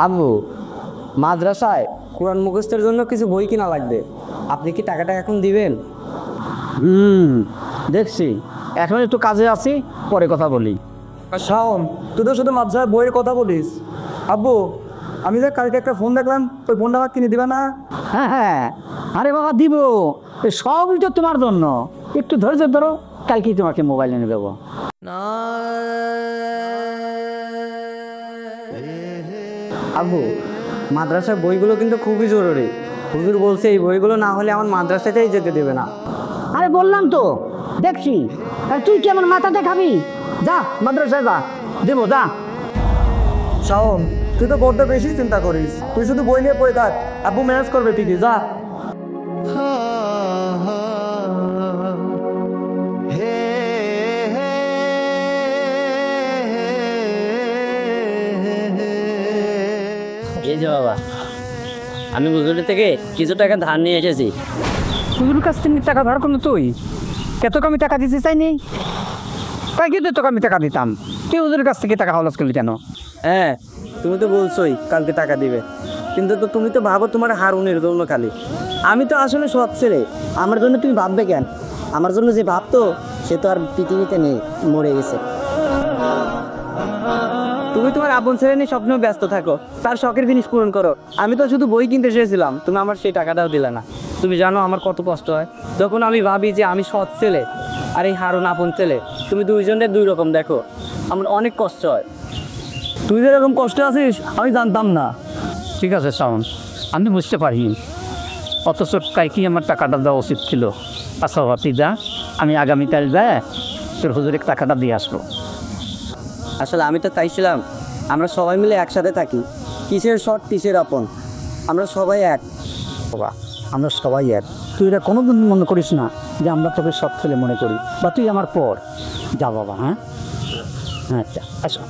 আব্বু, মাদ্রাসায় কোরআন মুখস্থের জন্য কিছু বই কিনা লাগবে, আপনি কি টাকাটা এখন দিবেন? দেখছি এখন একটু কাজে আছি, পরে কথা বলি। শাওন, তুই তো শুধু মাদ্রাসায় বইয়ের কথা বলিস। আব্বু, আমি যে কালকে একটা ফোন দেখলাম, ওই ফোনটা আমার কিনে দিবে না? হ্যাঁ হ্যাঁ, আরে বাবা দিব, সবই তো তোমার জন্য। একটু ধৈর্য ধরো, কালকেই তোমাকে মোবাইল এনে দেবো। আব্বু, মাদ্রাসার বইগুলো কিন্তু খুবই জরুরি। হুজুর বলছে এই বইগুলো না হলে আমার মাদ্রাসাতেই যেতে দেবে না। আরে বললাম তো, দেখছি। আর তুই কি আমার মাথাতে খাবি? যা মাদ্রাসায় যা, দেবো যা। শাওন, তুই তো বড্ড বেশি চিন্তা করিস। তুই শুধু বই নিয়ে পড়ে থাক, আব্বু ম্যানেজ করবে ঠিকই, যা। এই যে বাবা, আমি হুজুরের থেকে কিছু টাকা ধার নিয়ে এসেছি। হুজুর কাছ থেকে টাকা ধার করলো তুই? কত কমি টাকা দিতে চাইনি? তাই কিন্তু তোকে আমি টাকা দিতাম, তুই হুজুরের কাছ থেকে টাকা হলস করলি কেন? হ্যাঁ, তুমি তো বলছোই কালকে টাকা দিবে, কিন্তু তো তুমি তো ভাবো তোমার হারুনের জন্য খালি। আমি তো আসলে সৎ ছেলে, আমার জন্য তুমি ভাববে কেন? আমার জন্য যে ভাবতো সে তো আর পৃথিবীতে নেই, মরে গেছে। তুমি তোমার আপন ছেলে নিয়ে স্বপ্ন ব্যস্ত থাকো, তার শখের জিনিস পূরণ করো। আমি তো শুধু বই কিনতে চেয়েছিলাম, তুমি আমার সেই টাকাটাও দিলে না। তুমি জানো আমার কত কষ্ট হয় যখন আমি ভাবি যে আমি সৎ ছেলে আর এই হারুন আপন ছেলে। তুমি দুইজনের দুই রকম দেখো, আমার অনেক কষ্ট হয়। তুই যেরকম কষ্টে আছিস আমি জানতাম না। ঠিক আছে শাওন, আমি বুঝতে পারিনি, অথচ কালকে আমার টাকাটা দেওয়া উচিত ছিল। আচ্ছা বাবা, তুই যা, আমি আগামীকাল যায় তোর হুজুরের টাকাটা দিয়ে আসবো। আসলে আমি তো চাইছিলাম আমরা সবাই মিলে একসাথে থাকি, কিসের সৎ কিসের আপন, আমরা সবাই এক। বাবা, আমরা সবাই এক। তুই এটা কোনোদিন মনে করিস না যে আমরা তোকে সব ছেলে মনে করি, বা তুই আমার পর। যা বাবা, হ্যাঁ হ্যাঁ, আচ্ছা আসো।